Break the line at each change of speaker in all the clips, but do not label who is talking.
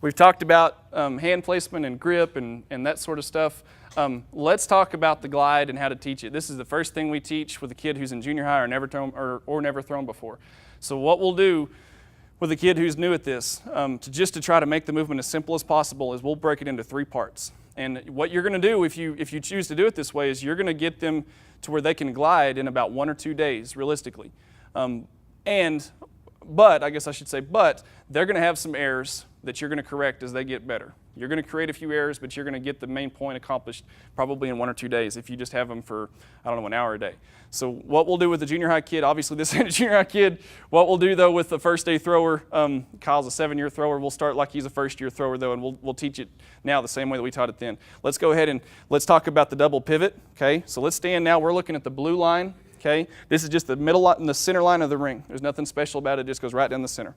We've talked about hand placement and grip and that sort of stuff. Let's talk about the glide and how to teach it. This is the first thing we teach with a kid who's in junior high or never thrown before. So what we'll do with a kid who's new at this, to try to make the movement as simple as possible, is we'll break it into 3 parts. And what you're going to do if you choose to do it this way is you're going to get them to where they can glide in about 1 or 2 days, realistically. But they're going to have some errors that you're going to correct as they get better. You're going to create a few errors, but you're going to get the main point accomplished probably in 1 or 2 days if you just have them for, an hour a day. So what we'll do with the junior high kid, obviously this ain't a junior high kid. What we'll do though with the first day thrower, Kyle's a 7-year thrower. We'll start like he's a first-year thrower though, and we'll teach it now the same way that we taught it then. Let's go ahead and let's talk about the double pivot. Okay, so let's stand now. We're looking at the blue line. Okay, this is just the middle line, the center line of the ring. There's nothing special about it. It just goes right down the center.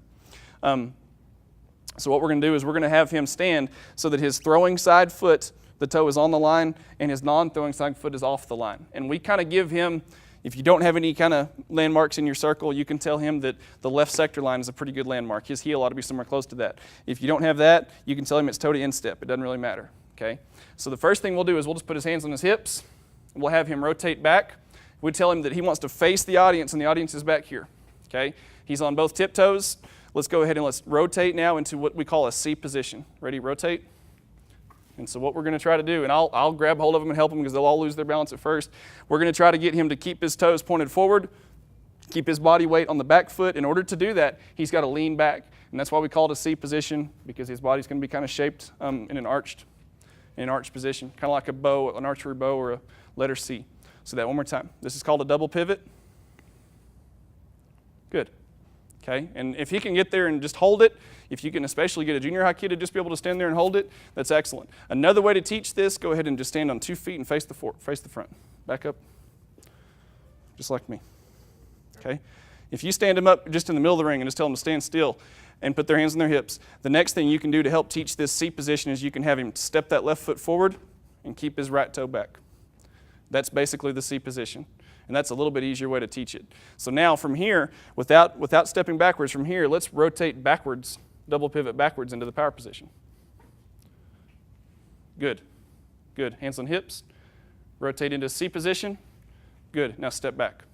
So what we're going to do is we're going to have him stand so that his throwing side foot, the toe is on the line, and his non-throwing side foot is off the line. And we kind of give him, if you don't have any kind of landmarks in your circle, you can tell him that the left sector line is a pretty good landmark. His heel ought to be somewhere close to that. If you don't have that, you can tell him it's toe to instep. It doesn't really matter. Okay. So the first thing we'll do is we'll just put his hands on his hips. We'll have him rotate back. We tell him that he wants to face the audience, and the audience is back here. Okay. He's on both tiptoes. Let's go ahead and let's rotate now into what we call a C position. Ready? Rotate. And so what we're going to try to do, and I'll grab hold of them and help them because they'll all lose their balance at first. We're going to try to get him to keep his toes pointed forward, keep his body weight on the back foot. In order to do that, he's got to lean back. And that's why we call it a C position, because his body's going to be kind of shaped in an arched position, kind of like a bow, an archery bow or a letter C. So that one more time. This is called a double pivot. Good. Okay, and if he can get there and just hold it, if you can especially get a junior high kid to just be able to stand there and hold it, that's excellent. Another way to teach this, go ahead and just stand on 2 feet and face the front. Back up, just like me. Okay, if you stand them up just in the middle of the ring and just tell them to stand still and put their hands on their hips, the next thing you can do to help teach this C position is you can have him step that left foot forward and keep his right toe back. That's basically the C position. And that's a little bit easier way to teach it. So now from here, without stepping backwards from here, let's rotate backwards, double pivot backwards into the power position. Good. Good. Hands on hips. Rotate into C position. Good. Now step back.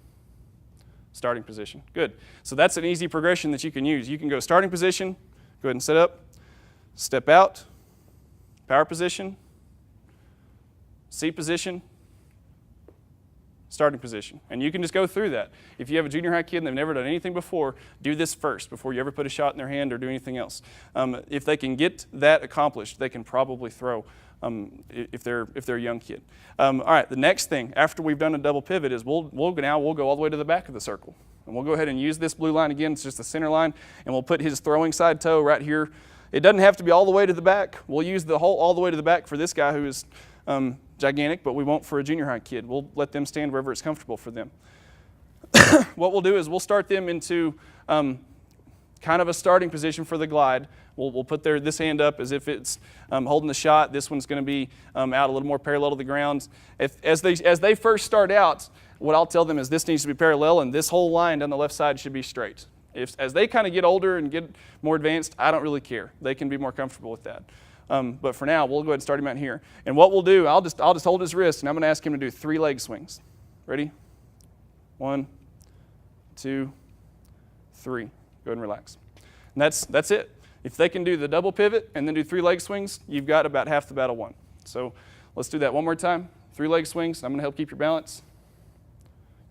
Starting position. Good. So that's an easy progression that you can use. You can go starting position, go ahead and set up, step out, power position, C position, starting position. And you can just go through that. If you have a junior high kid and they've never done anything before, do this first before you ever put a shot in their hand or do anything else. If they can get that accomplished, they can probably throw if they're a young kid. All right, the next thing after we've done a double pivot is we'll go all the way to the back of the circle. And we'll go ahead and use this blue line again. It's just the center line. And we'll put his throwing side toe right here. It doesn't have to be all the way to the back. We'll use the whole all the way to the back for this guy who is gigantic, but we won't for a junior high kid. We'll let them stand wherever it's comfortable for them. What we'll do is we'll start them into kind of a starting position for the glide. We'll put this hand up as if it's holding the shot. This one's going to be out a little more parallel to the ground. As they first start out, what I'll tell them is this needs to be parallel, and this whole line down the left side should be straight. As they kind of get older and get more advanced, I don't really care. They can be more comfortable with that. But for now, we'll go ahead and start him out here. And what we'll do, I'll just hold his wrist, and I'm going to ask him to do 3 leg swings. Ready? 1, 2, 3. Go ahead and relax. And that's it. If they can do the double pivot and then do 3 leg swings, you've got about half the battle won. So let's do that one more time. 3 leg swings. I'm going to help keep your balance.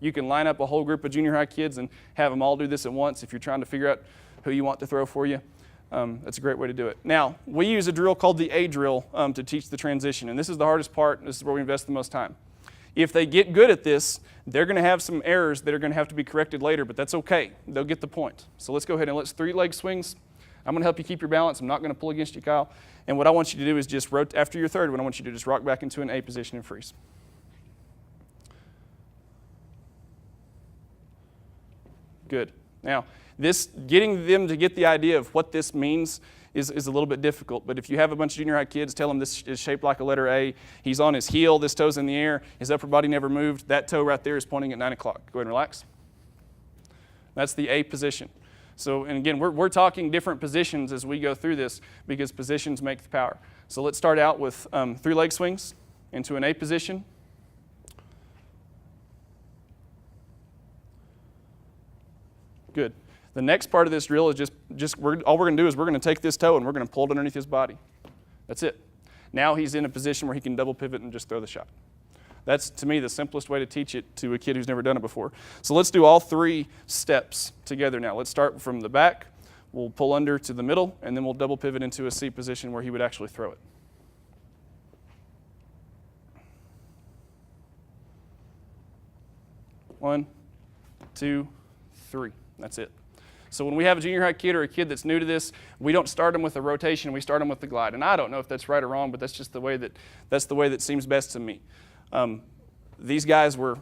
You can line up a whole group of junior high kids and have them all do this at once if you're trying to figure out who you want to throw for you. That's a great way to do it. Now, we use a drill called the A drill to teach the transition, and this is the hardest part. This is where we invest the most time. If they get good at this, they're going to have some errors that are going to have to be corrected later, but that's okay. They'll get the point. So let's go ahead and let's 3 leg swings. I'm going to help you keep your balance. I'm not going to pull against you, Kyle. And what I want you to do is just rotate after your third one. I want you to just rock back into an A position and freeze. Good. Now, getting them to get the idea of what this means is a little bit difficult. But if you have a bunch of junior high kids, tell them this is shaped like a letter A. He's on his heel, this toe's in the air, his upper body never moved. That toe right there is pointing at 9 o'clock. Go ahead and relax. That's the A position. So, and again, we're talking different positions as we go through this because positions make the power. So let's start out with 3 leg swings into an A position. Good. The next part of this drill is all we're going to do is we're going to take this toe and we're going to pull it underneath his body. That's it. Now he's in a position where he can double pivot and just throw the shot. That's, to me, the simplest way to teach it to a kid who's never done it before. So let's do all 3 steps together now. Let's start from the back. We'll pull under to the middle, and then we'll double pivot into a C position where he would actually throw it. One, 2, 3. That's it. So when we have a junior high kid or a kid that's new to this, we don't start them with a rotation, we start them with the glide. And I don't know if that's right or wrong, but that's just the way that seems best to me. These guys were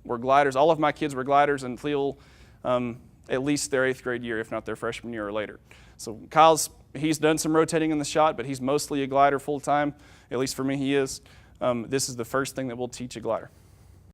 gliders. All of my kids were gliders until at least their 8th grade year, if not their freshman year or later. So he's done some rotating in the shot, but he's mostly a glider full time. At least for me, he is. This is the first thing that we'll teach a glider.